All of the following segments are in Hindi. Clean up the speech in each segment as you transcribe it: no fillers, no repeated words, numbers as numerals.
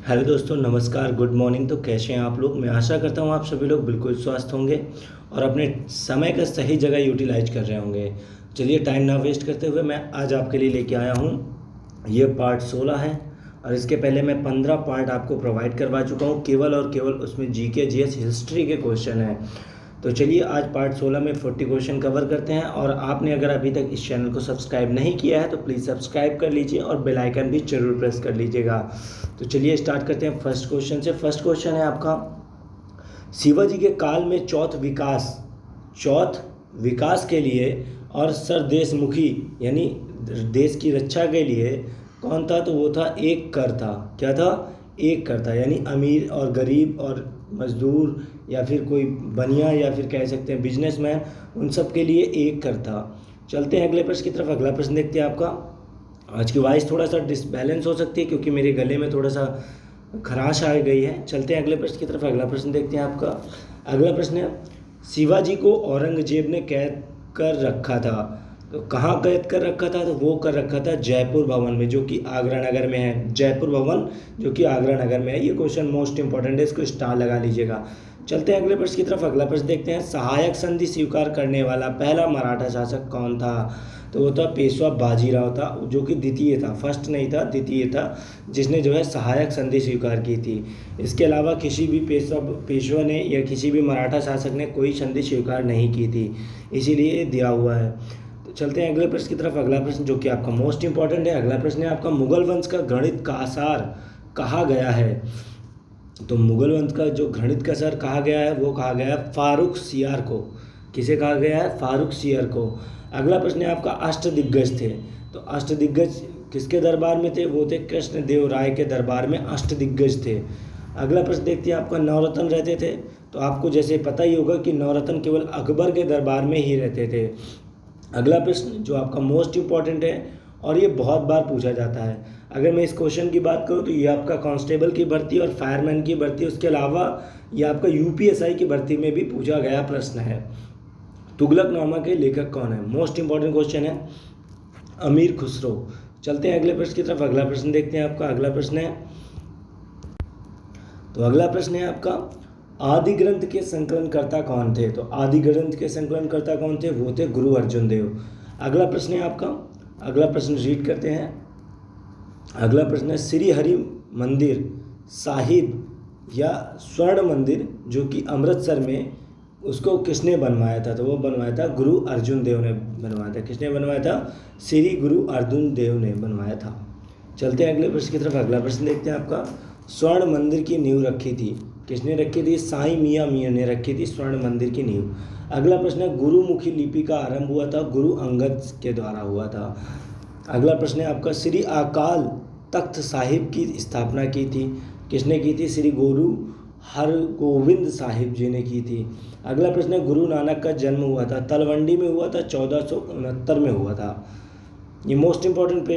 हेलो दोस्तों, नमस्कार, गुड मॉर्निंग। तो कैसे हैं आप लोग? मैं आशा करता हूँ आप सभी लोग बिल्कुल स्वस्थ होंगे और अपने समय का सही जगह यूटिलाइज कर रहे होंगे। चलिए, टाइम ना वेस्ट करते हुए मैं आज आपके लिए लेके आया हूँ, ये पार्ट 16 है। और इसके पहले मैं 15 पार्ट आपको प्रोवाइड करवा चुका हूँ, केवल और केवल उसमें जीके जीएस हिस्ट्री के क्वेश्चन हैं। तो चलिए, आज पार्ट 16 में 40 क्वेश्चन कवर करते हैं। और आपने अगर अभी तक इस चैनल को सब्सक्राइब नहीं किया है तो प्लीज़ सब्सक्राइब कर लीजिए और बेल आइकन भी जरूर प्रेस कर लीजिएगा। तो चलिए स्टार्ट करते हैं फर्स्ट क्वेश्चन से। फर्स्ट क्वेश्चन है आपका, शिवाजी के काल में चौथ विकास के लिए और सरदेशमुखी यानी देश की रक्षा के लिए कौन था? तो वो था एक कर था। क्या था? एक कर था, यानी अमीर और गरीब और मजदूर या फिर कोई बनिया या फिर कह सकते हैं बिजनेसमैन, उन सब के लिए एक कर था। चलते हैं अगले प्रश्न की तरफ। अगला प्रश्न देखते हैं आपका। आज की वॉइस थोड़ा सा डिसबैलेंस हो सकती है क्योंकि मेरे गले में थोड़ा सा खराश आ गई है। चलते हैं अगले प्रश्न की तरफ। अगला प्रश्न देखते हैं आपका। अगला प्रश्न है, शिवाजी को औरंगजेब ने कैद कर रखा था, तो कहाँ कैद कर रखा था? तो वो कर रखा था जयपुर भवन में, जो कि आगरा नगर में है। जयपुर भवन जो कि आगरा नगर में है। ये क्वेश्चन मोस्ट इंपॉर्टेंट है, इसको स्टार लगा लीजिएगा। चलते हैं अगले प्रश्न की तरफ। अगला प्रश्न देखते हैं, सहायक संधि स्वीकार करने वाला पहला मराठा शासक कौन था? तो वो था पेशवा बाजीराव था, जो कि द्वितीय था, फर्स्ट नहीं था, द्वितीय था, जिसने जो है सहायक संधि स्वीकार की थी। इसके अलावा किसी भी पेशवा ने या किसी भी मराठा शासक ने कोई संधि स्वीकार नहीं की थी, इसीलिए ये दिया हुआ है। तो चलते हैं अगले प्रश्न की तरफ। अगला प्रश्न जो कि आपका मोस्ट इंपॉर्टेंट है। अगला प्रश्न है आपका, मुगल वंश का गणित का आसार कहा गया है? तो मुगल वंश का जो घृणित का सर कहा गया है वो कहा गया है फारूक सियार को। किसे कहा गया है? फारूक सियार को। अगला प्रश्न है आपका, अष्टदिग्गज थे, तो अष्टदिग्गज किसके दरबार में थे? वो थे कृष्णदेव राय के दरबार में अष्टदिग्गज थे। अगला प्रश्न देखते हैं आपका, नवरत्न रहते थे, तो आपको जैसे पता ही होगा कि नवरत्न केवल अकबर के दरबार में ही रहते थे। अगला प्रश्न जो आपका मोस्ट इंपॉर्टेंट है और ये बहुत बार पूछा जाता है, अगर मैं इस क्वेश्चन की बात करूँ तो ये आपका कांस्टेबल की भर्ती और फायरमैन की भर्ती, उसके अलावा ये आपका यूपीएसआई की भर्ती में भी पूछा गया प्रश्न है। तुगलकनामा के लेखक कौन है? मोस्ट इंपॉर्टेंट क्वेश्चन है, अमीर खुसरो। चलते हैं अगले प्रश्न की तरफ। अगला प्रश्न देखते हैं आपका। अगला प्रश्न है, तो अगला प्रश्न है आपका, आदि ग्रंथ के संकलनकर्ता कौन थे? तो आदि ग्रंथ के संकलनकर्ता कौन थे? वो थे गुरु अर्जुन देव। अगला प्रश्न है आपका, अगला प्रश्न रीड करते हैं। अगला प्रश्न है, श्री हरि मंदिर साहिब या स्वर्ण मंदिर जो कि अमृतसर में, उसको किसने बनवाया था? तो वो बनवाया था गुरु अर्जुन देव ने बनवाया था। किसने बनवाया था? श्री गुरु अर्जुन देव ने बनवाया था। चलते हैं अगले प्रश्न की तरफ। अगला प्रश्न देखते हैं आपका, स्वर्ण मंदिर की नींव रखी थी, किसने रखी थी? साईं मियाँ मियाँ ने रखी थी स्वर्ण मंदिर की नींव। अगला प्रश्न है, गुरुमुखी लिपि का आरंभ हुआ था, गुरु अंगद के द्वारा हुआ था। अगला प्रश्न है आपका, श्री अकाल तख्त साहिब की स्थापना की थी, किसने की थी? श्री गुरु हरगोविंद साहिब जी ने की थी। अगला प्रश्न है, गुरु नानक का जन्म हुआ था, तलवंडी में हुआ था, 1469 में हुआ था। ये मोस्ट इंपॉर्टेंट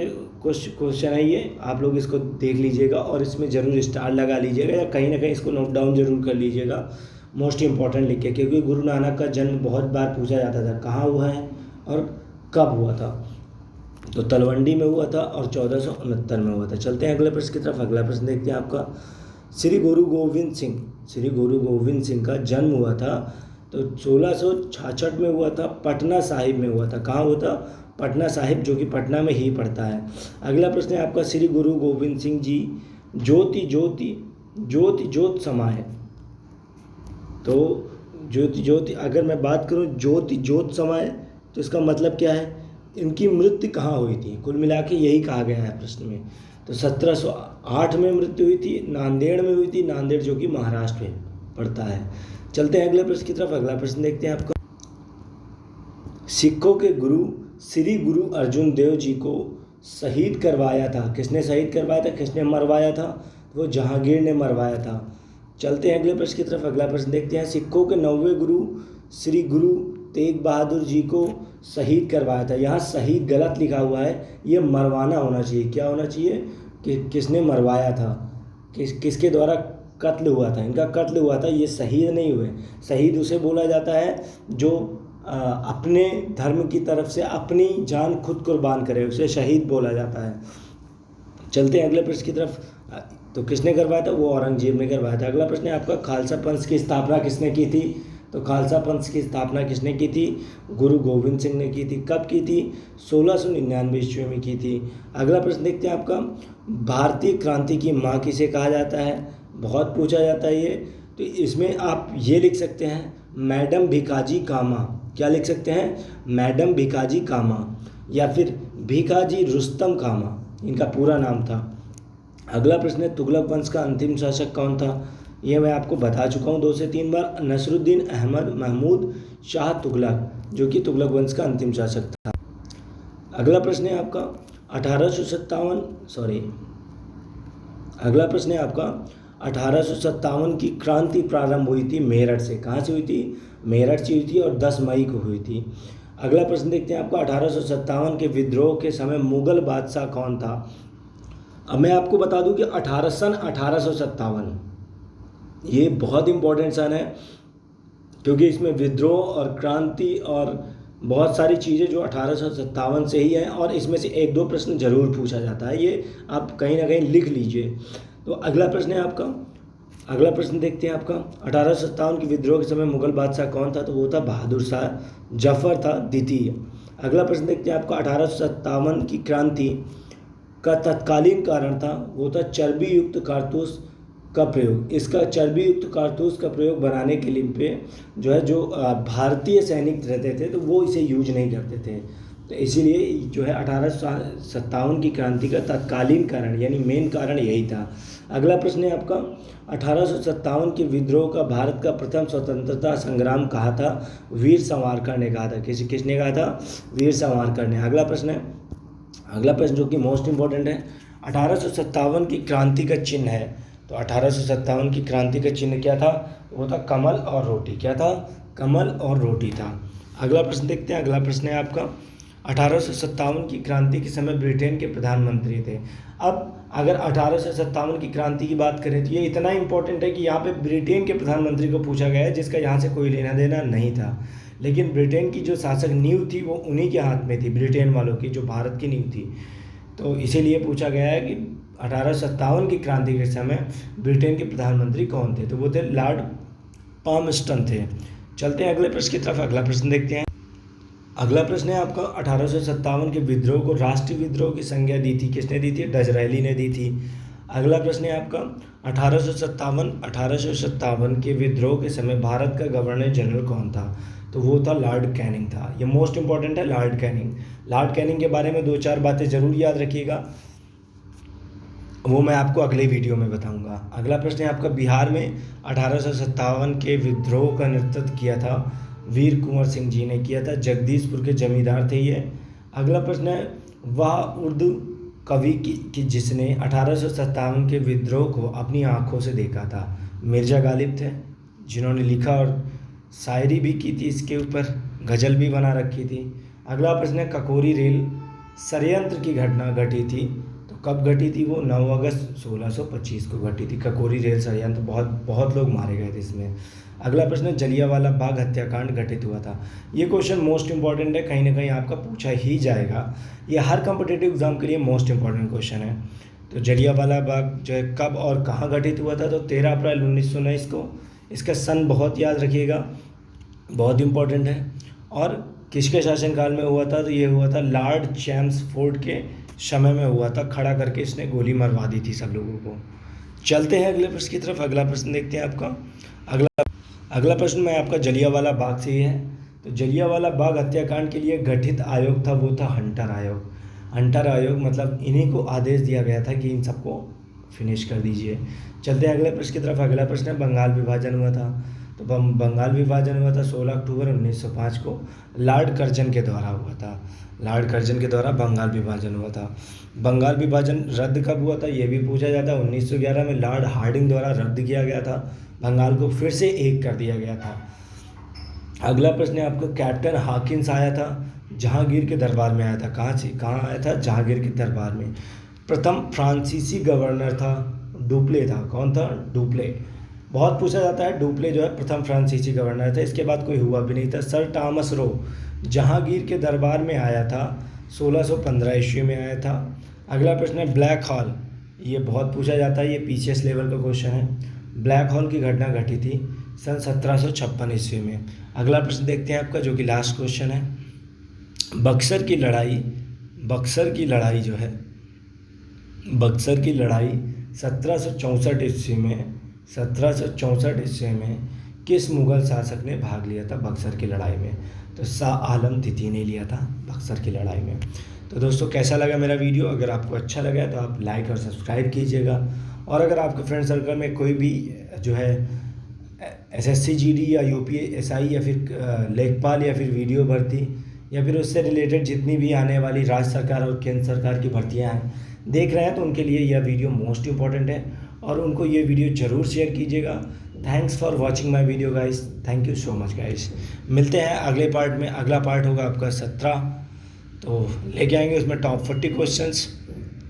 क्वेश्चन है, ये आप लोग इसको देख लीजिएगा और इसमें ज़रूर स्टार लगा लीजिएगा या कहीं ना कहीं इसको नोट डाउन जरूर कर लीजिएगा, मोस्ट इंपॉर्टेंट लिख के, क्योंकि गुरु नानक का जन्म बहुत बार पूछा जाता था, कहाँ हुआ है और कब हुआ था। तो तलवंडी में हुआ था और 1469 में हुआ था। चलते हैं अगले प्रश्न की तरफ। अगला प्रश्न देखते हैं आपका, श्री गुरु गोविंद सिंह का जन्म हुआ था, तो 1666 में हुआ था, पटना साहिब में हुआ था। कहाँ हुआ था? पटना साहिब, जो कि पटना में ही पड़ता है। अगला प्रश्न है आपका, श्री गुरु गोविंद सिंह जी ज्योति समाए, तो ज्योति अगर मैं बात करूँ ज्योति समाए तो इसका मतलब क्या है? इनकी मृत्यु कहाँ हुई थी? कुल मिला के यही कहा गया है प्रश्न में। तो 1708 में मृत्यु हुई थी, नांदेड़ में हुई थी, नांदेड़ जो कि महाराष्ट्र में पड़ता है। चलते हैं अगले प्रश्न की तरफ। अगला प्रश्न देखते हैं आपका, सिखों के गुरु श्री गुरु अर्जुन देव जी को शहीद करवाया था, किसने शहीद करवाया था? किसने मरवाया था? वो जहांगीर ने मरवाया था। चलते हैं अगले प्रश्न की तरफ। अगला प्रश्न देखते हैं, सिखों के 9वें गुरु श्री गुरु तेग बहादुर जी को शहीद करवाया था। यहाँ शहीद गलत लिखा हुआ है, ये मरवाना होना चाहिए। क्या होना चाहिए? कि किसने मरवाया था, किसके द्वारा कत्ल हुआ था? इनका कत्ल हुआ था, ये शहीद नहीं हुए। शहीद उसे बोला जाता है जो अपने धर्म की तरफ से अपनी जान खुद कुर्बान करे, उसे शहीद बोला जाता है। चलते हैं अगले प्रश्न की तरफ। तो किसने करवाया था? वो औरंगजेब ने करवाया था। अगला प्रश्न है आपका, खालसा पंथ की स्थापना किसने की थी? तो खालसा पंथ की स्थापना किसने की थी? गुरु गोविंद सिंह ने की थी। कब की थी? 1699 ईस्वी में की थी। अगला प्रश्न देखते हैं आपका, भारतीय क्रांति की माँ किसे कहा जाता है? बहुत पूछा जाता है ये। तो इसमें आप ये लिख सकते हैं, मैडम भिकाजी कामा। क्या लिख सकते हैं? मैडम भिकाजी कामा, या फिर भिकाजी रुस्तम कामा इनका पूरा नाम था। अगला प्रश्न है, तुगलक वंश का अंतिम शासक कौन था? ये मैं आपको बता चुका हूँ 2 से 3 बार, नसरुद्दीन अहमद महमूद शाह तुगलक, जो कि तुगलक वंश का अंतिम शासक था। अगला प्रश्न है आपका 1857 सॉरी अगला प्रश्न है आपका 1857 की क्रांति प्रारंभ हुई थी मेरठ से। कहाँ से हुई थी? मेरठ से हुई थी और 10 मई को हुई थी। अगला प्रश्न देखते हैं आपका 1857 के विद्रोह के समय मुगल बादशाह कौन था? अब मैं आपको बता दूं कि 1857 ये बहुत इंपॉर्टेंट सन है, क्योंकि इसमें विद्रोह और क्रांति और बहुत सारी चीज़ें जो 1857 से ही हैं, और इसमें से 1-2 प्रश्न जरूर पूछा जाता है, ये आप कहीं ना कहीं लिख लीजिए। तो अगला प्रश्न है आपका, अगला प्रश्न देखते हैं आपका 1857 के विद्रोह के समय मुगल बादशाह कौन था? तो वो था बहादुर शाह जफर था द्वितीय। अगला प्रश्न देखते हैं आपका 1857 की क्रांति का तत्कालीन कारण था, वो था चर्बी युक्त कारतूस का प्रयोग। इसका चर्बी युक्त कारतूस का प्रयोग बनाने के लिए पे जो भारतीय सैनिक रहते थे तो वो इसे यूज नहीं करते थे, तो इसीलिए जो है 1857 की क्रांति का तत्कालीन कारण यानी मेन कारण यही था। अगला प्रश्न है आपका 1857 के विद्रोह का भारत का प्रथम स्वतंत्रता संग्राम कहा था? वीर सावरकर ने कहा था। किसने कहा था? वीर सावरकर ने। अगला प्रश्न जो कि मोस्ट इम्पोर्टेंट है, 1857 की क्रांति का चिन्ह है। तो 1857 की क्रांति का चिन्ह क्या था? वो था कमल और रोटी। क्या था? कमल और रोटी था। अगला प्रश्न देखते हैं। अगला प्रश्न है आपका 1857 की क्रांति के समय ब्रिटेन के प्रधानमंत्री थे। अब अगर 1857 की क्रांति की बात करें तो ये इतना इंपॉर्टेंट है कि यहाँ पे ब्रिटेन के प्रधानमंत्री को पूछा गया है, जिसका यहाँ से कोई लेना देना नहीं था, लेकिन ब्रिटेन की जो शासक नींव थी वो उन्हीं के हाथ में थी, ब्रिटेन वालों की, जो भारत की नींव थी। तो इसीलिए पूछा गया है कि 1857 की क्रांति के समय ब्रिटेन के प्रधानमंत्री कौन थे? तो वो थे लॉर्ड पामस्टन थे। चलते हैं अगले प्रश्न की तरफ। अगला प्रश्न देखते हैं। अगला प्रश्न है आपका 1857 के विद्रोह को राष्ट्रीय विद्रोह की संज्ञा दी थी। किसने दी थी? डिसरायली ने दी थी। अगला प्रश्न है आपका 1857 के विद्रोह के समय भारत का गवर्नर जनरल कौन था? तो वो था लॉर्ड कैनिंग था। ये मोस्ट इंपॉर्टेंट है, लॉर्ड कैनिंग। लॉर्ड कैनिंग के बारे में 2-4 बातें जरूर याद रखिएगा, वो मैं आपको अगले वीडियो में बताऊंगा। अगला प्रश्न है आपका बिहार में 1857 के विद्रोह का नेतृत्व किया था वीर कुंवर सिंह जी ने किया था। जगदीशपुर के जमींदार थे ये। अगला प्रश्न है वह उर्दू कवि की जिसने 1857 के विद्रोह को अपनी आंखों से देखा था? मिर्जा गालिब थे, जिन्होंने लिखा और शायरी भी की थी, इसके ऊपर गज़ल भी बना रखी थी। अगला प्रश्न है ककोरी रेल षड्यंत्र की घटना घटी थी, तो कब घटी थी? वो 9 अगस्त 1625 को घटी थी। ककोरी रेल षड्यंत्र, बहुत लोग मारे गए थे इसमें। अगला प्रश्न है जलियांवाला बाग हत्याकांड घटित हुआ था। ये क्वेश्चन मोस्ट इंपॉर्टेंट है, कहीं ना कहीं आपका पूछा ही जाएगा। ये हर कॉम्पिटिटिव एग्जाम के लिए मोस्ट इंपॉर्टेंट क्वेश्चन है। तो जलियांवाला बाग जो है कब और कहाँ घटित हुआ था? तो 13 अप्रैल 1919 को। इसका सन बहुत याद रखिएगा, बहुत इंपॉर्टेंट है। और किसके शासनकाल में हुआ था? तो ये हुआ था लॉर्ड चैम्सफोर्ड के समय में हुआ था। खड़ा करके इसने गोली मरवा दी थी सब लोगों को। चलते हैं अगले प्रश्न की तरफ। अगला प्रश्न देखते हैं आपका। अगला प्रश्न मैं आपका जलियांवाला बाग से ही है। तो जलियांवाला बाग हत्याकांड के लिए गठित आयोग था, वो था हंटर आयोग। हंटर आयोग मतलब इन्हीं को आदेश दिया गया था कि इन सबको फिनिश कर दीजिए। चलते हैं अगले प्रश्न की तरफ। अगला प्रश्न है बंगाल विभाजन हुआ था। तो बंगाल विभाजन हुआ था 16 अक्टूबर 1905 को, लॉर्ड कर्जन के द्वारा हुआ था। लॉर्ड कर्जन के द्वारा बंगाल विभाजन हुआ था। बंगाल विभाजन रद्द कब हुआ था? ये भी पूछा जाता है। 1911 में लॉर्ड हार्डिंग द्वारा रद्द किया गया था। बंगाल को फिर से एक कर दिया गया था। अगला प्रश्न है आपका कैप्टन हॉकिंस आया था, जहांगीर के दरबार में आया था। कहाँ आया था? जहांगीर के दरबार में। प्रथम फ्रांसीसी गवर्नर था डुप्ले था। कौन था? डुप्ले। बहुत पूछा जाता है, डुप्ले जो है प्रथम फ्रांसीसी गवर्नर थे। इसके बाद कोई हुआ भी नहीं था। सर थॉमस रो जहांगीर के दरबार में आया था, 1615 ईस्वी में आया था। अगला प्रश्न है ब्लैक हॉल ये बहुत पूछा जाता है, ये पीसीएस लेवल का क्वेश्चन है। ब्लैक होल की घटना घटी थी सन 1756 ईस्वी में। अगला प्रश्न देखते हैं आपका, जो कि लास्ट क्वेश्चन है। बक्सर की लड़ाई, बक्सर की लड़ाई जो है, बक्सर की लड़ाई 1764 ईस्वी में, 1764 ईस्वी में किस मुग़ल शासक ने भाग लिया था बक्सर की लड़ाई में? तो शाह आलम द्वितीय ने लिया था बक्सर की लड़ाई में। तो दोस्तों कैसा लगा मेरा वीडियो? अगर आपको अच्छा लगा तो आप लाइक और सब्सक्राइब कीजिएगा। और अगर आपके फ्रेंड सर्कल में कोई भी जो है एसएससी जीडी या यूपीएसआई या फिर लेखपाल या फिर वीडियो भर्ती या फिर उससे रिलेटेड जितनी भी आने वाली राज्य सरकार और केंद्र सरकार की भर्तियां हैं देख रहे हैं, तो उनके लिए यह वीडियो मोस्ट इम्पॉर्टेंट है और उनको ये वीडियो ज़रूर शेयर कीजिएगा। Thanks for watching my video guys, thank you so much guys. मिलते हैं अगले पार्ट में। अगला पार्ट होगा आपका 17, तो लेके आएंगे उसमें टॉप 40 क्वेश्चंस।